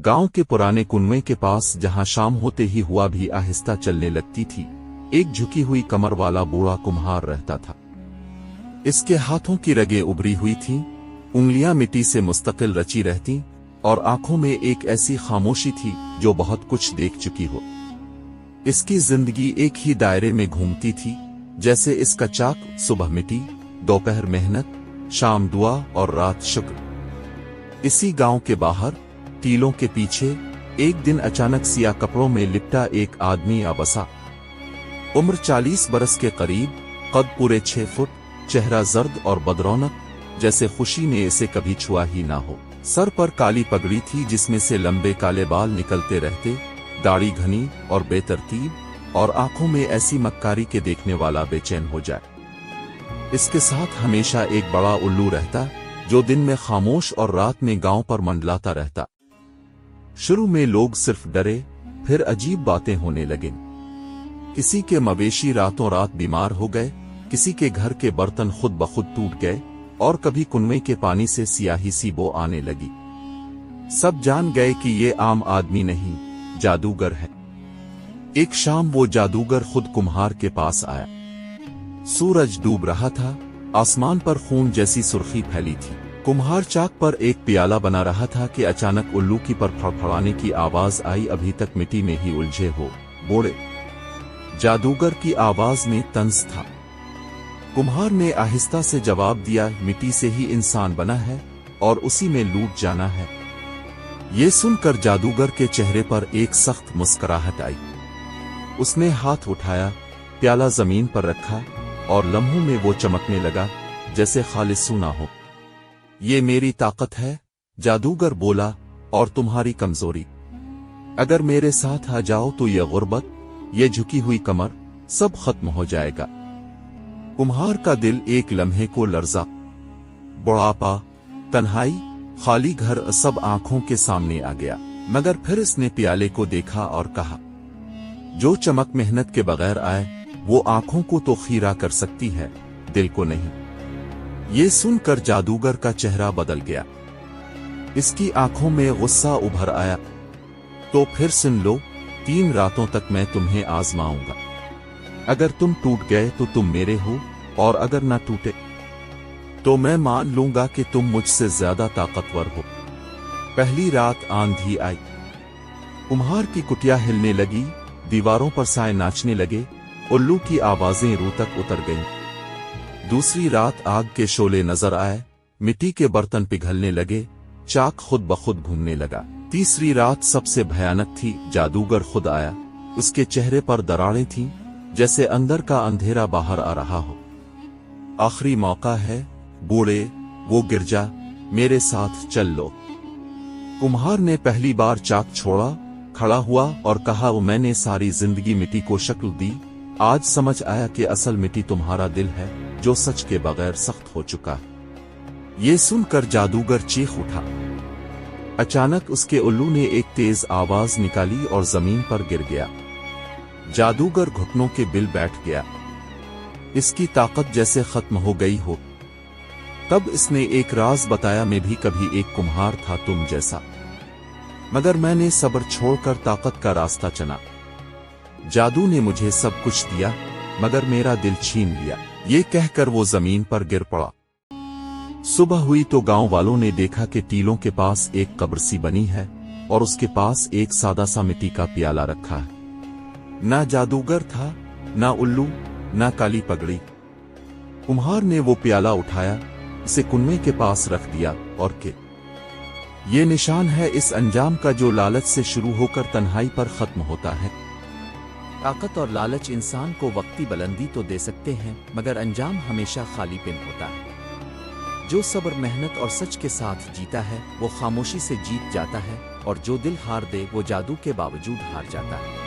गांव के पुराने कुनवे के पास जहां शाम होते ही हुआ भी आहिस्ता चलने लगती थी, एक झुकी हुई कमर वाला बूढ़ा कुम्हार रहता था। इसके हाथों की रगें उभरी हुई थीं, उंगलियां मिट्टी से मुस्तकिल रची रहती और आंखों में एक ऐसी खामोशी थी जो बहुत कुछ देख चुकी हो। इसकी जिंदगी एक ही दायरे में घूमती थी, जैसे इसका चाक सुबह मिट्टी, दोपहर मेहनत, शाम दुआ और रात शुक्र। इसी गांव के बाहर टीलों के पीछे एक दिन अचानक सिया कपड़ों में लिपटा एक आदमी आ बसा। उम्र 40 बरस के करीब, कद पूरे 6 फुट, चेहरा जर्द और बदरौनक, जैसे खुशी ने इसे कभी छुआ ही ना हो। सर पर काली पगड़ी थी जिसमें से लंबे काले बाल निकलते रहते, दाढ़ी घनी और बेतरतीब, और आंखों में ऐसी मक्कारी के देखने वाला बेचैन हो जाए। इसके साथ हमेशा एक बड़ा उल्लू रहता, जो दिन में खामोश और रात में गांव पर मंडलाता रहता। शुरू में लोग सिर्फ डरे, फिर अजीब बातें होने लगीं। किसी के मवेशी रातों रात बीमार हो गए, किसी के घर के बर्तन खुद ब खुद टूट गए, और कभी कुनवे के पानी से स्याही सी बो आने लगी। सब जान गए कि ये आम आदमी नहीं, जादूगर है। एक शाम वो जादूगर खुद कुम्हार के पास आया। सूरज डूब रहा था, आसमान पर खून जैसी सुर्खी फैली थी। कुम्हार चाक पर एक प्याला बना रहा था कि अचानक उल्लू की पर फड़फड़ाने की आवाज आई। अभी तक मिट्टी में ही उलझे हो बूढ़े। जादूगर की आवाज में तंज था। कुम्हार ने आहिस्ता से जवाब दिया, मिट्टी से ही इंसान बना है और उसी में लूट जाना है। ये सुनकर जादूगर के चेहरे पर एक सख्त मुस्कुराहट आई। उसने हाथ उठाया, प्याला जमीन पर रखा और लम्हों में वो चमकने लगा जैसे खालिस सोना हो। ये मेरी ताकत है, जादूगर बोला, और तुम्हारी कमजोरी। अगर मेरे साथ आ जाओ तो ये गुर्बत, ये झुकी हुई कमर, सब खत्म हो जाएगा। कुम्हार का दिल एक लम्हे को लर्जा। बुढ़ापा, तन्हाई, खाली घर सब आंखों के सामने आ गया। मगर फिर इसने प्याले को देखा और कहा, जो चमक मेहनत के बगैर आए वो आंखों को तो खीरा कर सकती है, दिल को नहीं। ये सुनकर जादूगर का चेहरा बदल गया। इसकी आंखों में गुस्सा उभर आया। तो फिर सुन लो, 3 रातों तक मैं तुम्हें आजमाऊंगा। अगर तुम टूट गए तो तुम मेरे हो, और अगर ना टूटे तो मैं मान लूंगा कि तुम मुझसे ज्यादा ताकतवर हो। पहली रात आंधी आई। कुम्हार की कुटिया हिलने लगी, दीवारों पर साए नाचने लगे, उल्लू की आवाजें रूह तक उतर गईं। दूसरी रात आग के शोले नजर आए, मिट्टी के बर्तन पिघलने लगे, चाक खुद ब खुद घूमने लगा। तीसरी रात सबसे भयानक थी। जादूगर खुद आया। उसके चेहरे पर दरारें थीं, जैसे अंदर का अंधेरा बाहर आ रहा हो। आखिरी मौका है बूढ़े, वो गिर जा, मेरे साथ चल लो। कुम्हार ने पहली बार चाक छोड़ा, खड़ा हुआ और कहा, मैंने सारी जिंदगी मिट्टी को शक्ल दी, आज समझ आया कि असल मिट्टी तुम्हारा दिल है, जो सच के बगैर सख्त हो चुका है। ये सुनकर जादूगर चीख उठा। अचानक उसके उल्लू ने एक तेज आवाज निकाली और जमीन पर गिर गया। जादूगर घुटनों के बिल बैठ गया। इसकी ताकत जैसे खत्म हो गई हो। तब इसने एक राज बताया, मैं भी कभी एक कुम्हार था तुम जैसा, मगर मैंने सब्र छोड़कर ताकत का रास्ता चुना। जादू ने मुझे सब कुछ दिया, मगर मेरा दिल छीन लिया। ये कहकर वो जमीन पर गिर पड़ा। सुबह हुई तो गांव वालों ने देखा कि टीलों के पास एक कब्र सी बनी है और उसके पास एक सादा सा मिट्टी का प्याला रखा है। ना जादूगर था, ना उल्लू, ना काली पगड़ी। कुम्हार ने वो प्याला उठाया, उसे कुनवे के पास रख दिया और के ये निशान है इस अंजाम का जो लालच से शुरू होकर तन्हाई पर खत्म होता है। ताकत और लालच इंसान को वक्ती बुलंदी तो दे सकते हैं, मगर अंजाम हमेशा खालीपन होता है। जो सब्र, मेहनत और सच के साथ जीता है वो खामोशी से जीत जाता है, और जो दिल हार दे वो जादू के बावजूद हार जाता है।